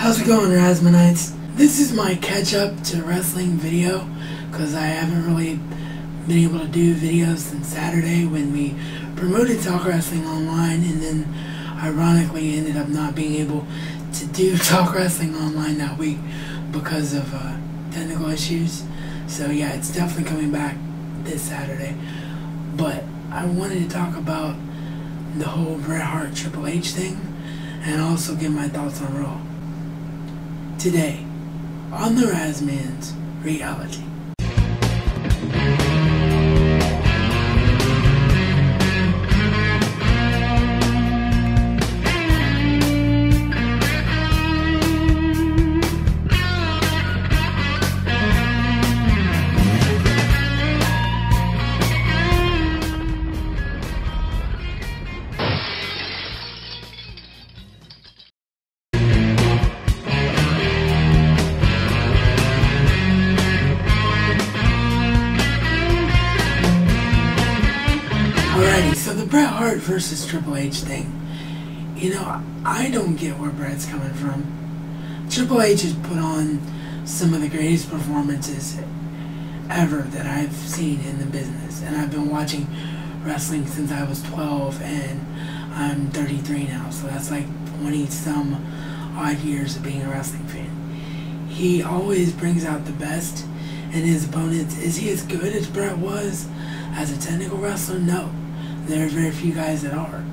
How's it going, Rasmanites? This is my catch-up to wrestling video, because I haven't really been able to do videos since Saturday when we promoted Talk Wrestling Online, and then ironically ended up not being able to do Talk Wrestling Online that week because of technical issues. So yeah, it's definitely coming back this Saturday. But I wanted to talk about the whole Bret Hart Triple H thing, and also give my thoughts on Raw. Today, on the Razman's Reality. Alrighty, so the Bret Hart versus Triple H thing. You know, I don't get where Bret's coming from. Triple H has put on some of the greatest performances ever that I've seen in the business. And I've been watching wrestling since I was 12, and I'm 33 now. So that's like 20-some odd years of being a wrestling fan. He always brings out the best in his opponents. Is he as good as Bret was as a technical wrestler? No. There are very few guys that are.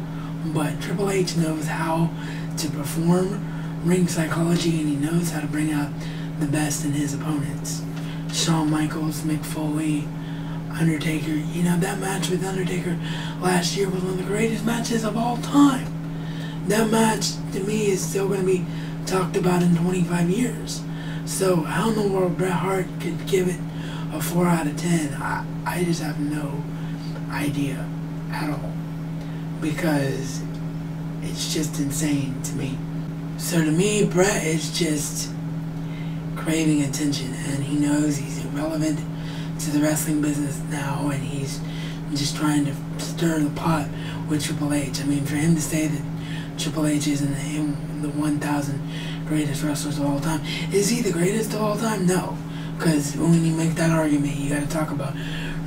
But Triple H knows how to perform ring psychology, and he knows how to bring out the best in his opponents. Shawn Michaels, Mick Foley, Undertaker. You know, that match with Undertaker last year was one of the greatest matches of all time. That match, to me, is still going to be talked about in 25 years. So, how in the world Bret Hart could give it a 4 out of 10, I just have no idea at all, because it's just insane to me. So to me, Bret is just craving attention, and he knows he's irrelevant to the wrestling business now, and he's just trying to stir the pot with Triple H. I mean, for him to say that Triple H isn't the 1,000 greatest wrestlers of all time, is he the greatest of all time? No, because when you make that argument, you got to talk about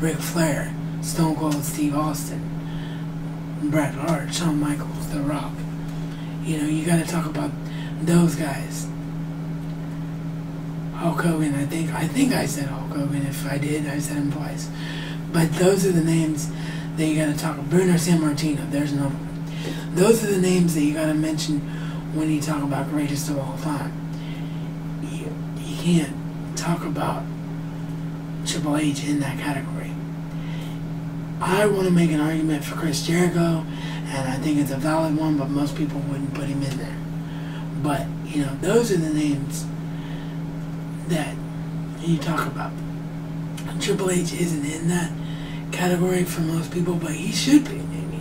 Ric Flair, Stone Cold Steve Austin, Bret Hart, Shawn Michaels, The Rock. You know, you got to talk about those guys. Hulk Hogan, I think I said Hulk Hogan. If I did, I said him twice. But those are the names that you got to talk about. Bruno Sammartino, there's another one. Those are the names that you got to mention when you talk about greatest of all time. You can't talk about Triple H in that category. I want to make an argument for Chris Jericho, and I think it's a valid one, but most people wouldn't put him in there. But, you know, those are the names that you talk about. Triple H isn't in that category for most people, but he should be, maybe.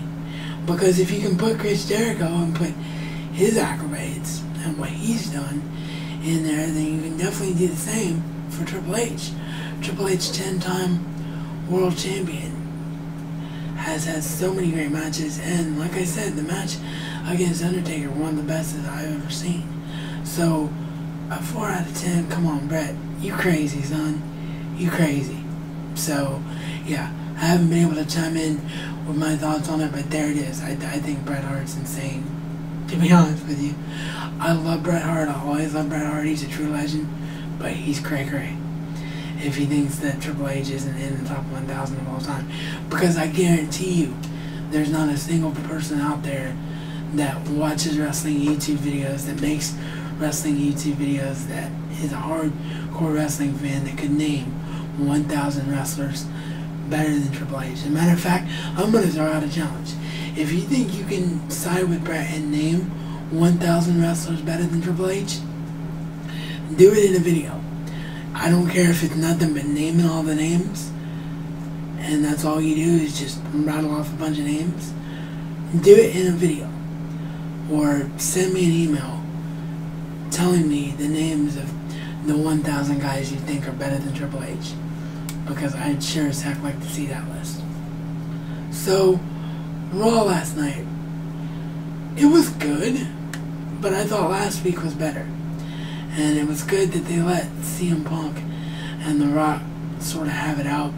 Because if you can put Chris Jericho and put his accolades and what he's done in there, then you can definitely do the same for Triple H. Triple H, 10-time world champion, has had so many great matches, and like I said, the match against Undertaker, one of the best that I've ever seen. So, a 4 out of 10, come on, Bret, you crazy, son, you crazy. So, yeah, I haven't been able to chime in with my thoughts on it, but there it is. I think Bret Hart's insane, to be honest with you. I love Bret Hart, I always love Bret Hart, he's a true legend, but he's cray-cray if he thinks that Triple H isn't in the top 1,000 of all time. Because I guarantee you, there's not a single person out there that watches wrestling YouTube videos, that makes wrestling YouTube videos, that is a hardcore wrestling fan that could name 1,000 wrestlers better than Triple H. As a matter of fact, I'm going to throw out a challenge. If you think you can side with Bret and name 1,000 wrestlers better than Triple H, do it in a video. I don't care if it's nothing but naming all the names, and that's all you do is just rattle off a bunch of names. Do it in a video. Or send me an email telling me the names of the 1,000 guys you think are better than Triple H, because I'd sure as heck like to see that list. So, Raw last night. It was good, but I thought last week was better. And it was good that they let CM Punk and The Rock sort of have it out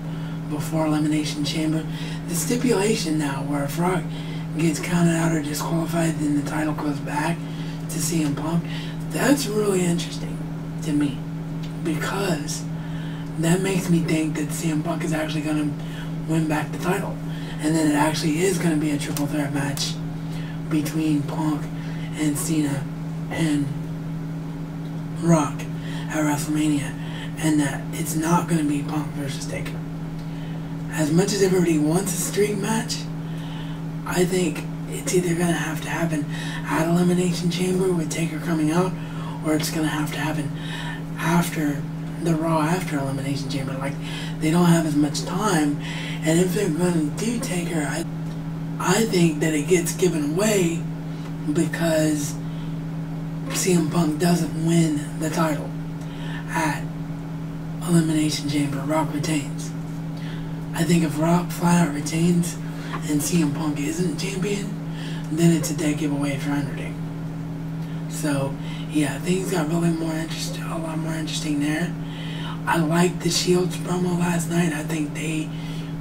before Elimination Chamber. The stipulation now where if Rock gets counted out or disqualified, then the title goes back to CM Punk, that's really interesting to me, because that makes me think that CM Punk is actually going to win back the title, and then it actually is going to be a triple threat match between Punk and Cena and Rock at WrestleMania, and that it's not going to be Punk versus Taker. As much as everybody wants a streak match, I think it's either going to have to happen at Elimination Chamber with Taker coming out, or it's going to have to happen after the Raw after Elimination Chamber. Like, they don't have as much time, and if they're going to do Taker, I think that it gets given away because CM Punk doesn't win the title at Elimination Chamber. Rock retains. I think if Rock flat out retains and CM Punk isn't champion, then it's a dead giveaway for Undertaker. So yeah, things got really a lot more interesting there. I liked the Shields promo last night. I think they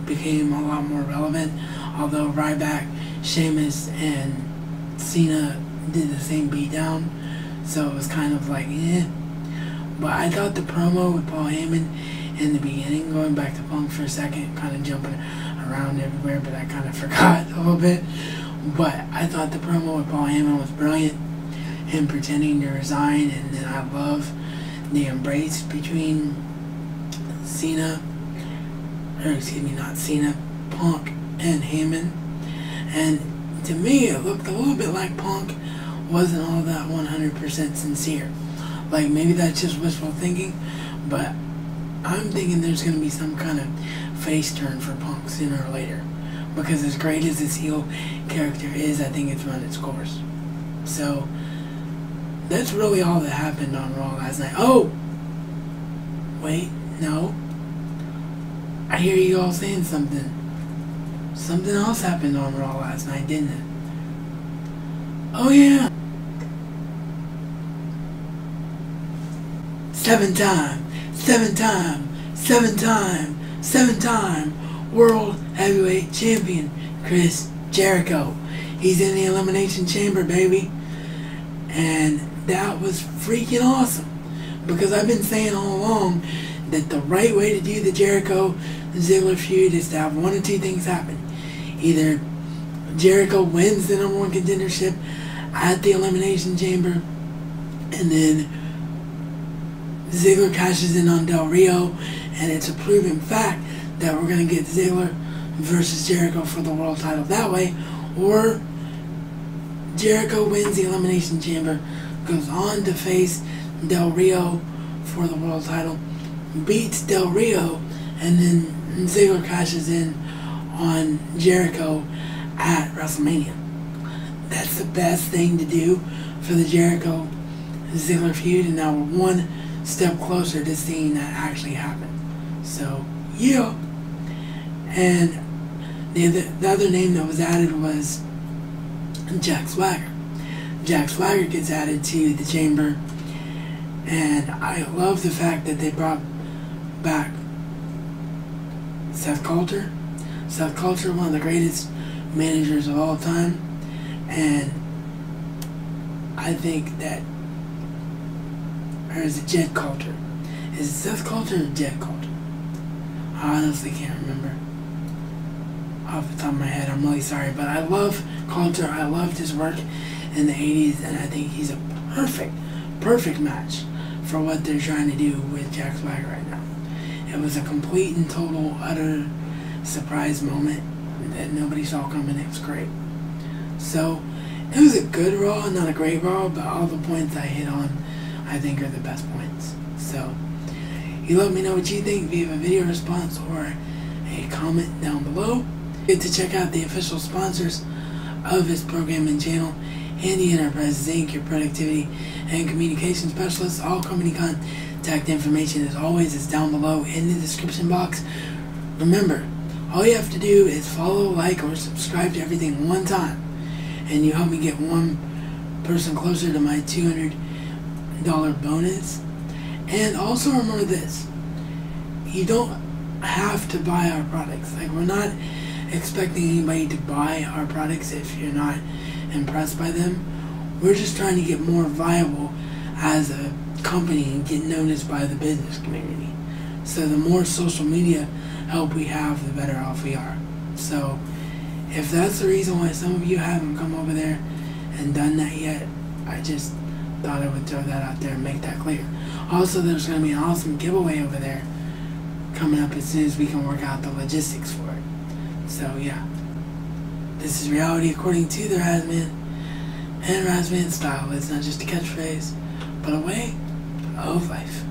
became a lot more relevant, although Ryback, Sheamus, and Cena did the same beatdown, so it was kind of like, eh. But I thought the promo with Paul Heyman in the beginning, going back to Punk for a second, kind of jumping around everywhere, but I kind of forgot a little bit. But I thought the promo with Paul Heyman was brilliant, him pretending to resign, and then I love the embrace between Punk and Heyman. And to me, it looked a little bit like Punk wasn't all that 100% sincere. Like, maybe that's just wishful thinking, but I'm thinking there's going to be some kind of face turn for Punk sooner or later. Because as great as this heel character is, I think it's run its course. So, that's really all that happened on Raw last night. Oh! Wait, no. I hear you all saying something. Something else happened on Raw last night, didn't it? Oh yeah! Seven-time World Heavyweight Champion Chris Jericho. He's in the Elimination Chamber, baby. And that was freaking awesome. Because I've been saying all along that the right way to do the Jericho-Ziggler feud is to have one of two things happen. Either Jericho wins the #1 contendership at the Elimination Chamber, and then Ziggler cashes in on Del Rio, and it's a proven fact that we're going to get Ziggler versus Jericho for the world title that way, or Jericho wins the Elimination Chamber, goes on to face Del Rio for the world title, beats Del Rio, and then Ziggler cashes in on Jericho at WrestleMania. That's the best thing to do for the Jericho-Ziggler feud, and now we're one step closer to seeing that actually happen. So, yeah. And the other name that was added was Jack Swagger. Jack Swagger gets added to the Chamber, and I love the fact that they brought back Seth Coulter. Seth Coulter, one of the greatest managers of all time, and I think that, or is it Jet Coulter? Is it Seth Coulter or Jet Coulter? I honestly can't remember off the top of my head. I'm really sorry, but I love Coulter. I loved his work in the 80s, and I think he's a perfect match for what they're trying to do with Jack Swagger right now. It was a complete and total, utter surprise moment that nobody saw coming. It was great. So, it was a good Raw, not a great Raw, but all the points I hit on, I think, are the best points. So, you let me know what you think via a video response or a comment down below. Get to check out the official sponsors of this program and channel, Handi Enterprises Inc., your productivity and communication specialist. All company contact information, as always, is down below in the description box. Remember, all you have to do is follow, like, or subscribe to everything one time, and you help me get one person closer to my 200 bonus. And also remember this, you don't have to buy our products. Like, we're not expecting anybody to buy our products if you're not impressed by them. We're just trying to get more viable as a company and get noticed by the business community. So the more social media help we have, the better off we are. So if that's the reason why some of you haven't come over there and done that yet, I just thought I would throw that out there and make that clear. Also, there's going to be an awesome giveaway over there coming up as soon as we can work out the logistics for it. So yeah, this is reality according to the Razman and Razman style. It's not just a catchphrase, but a way of life.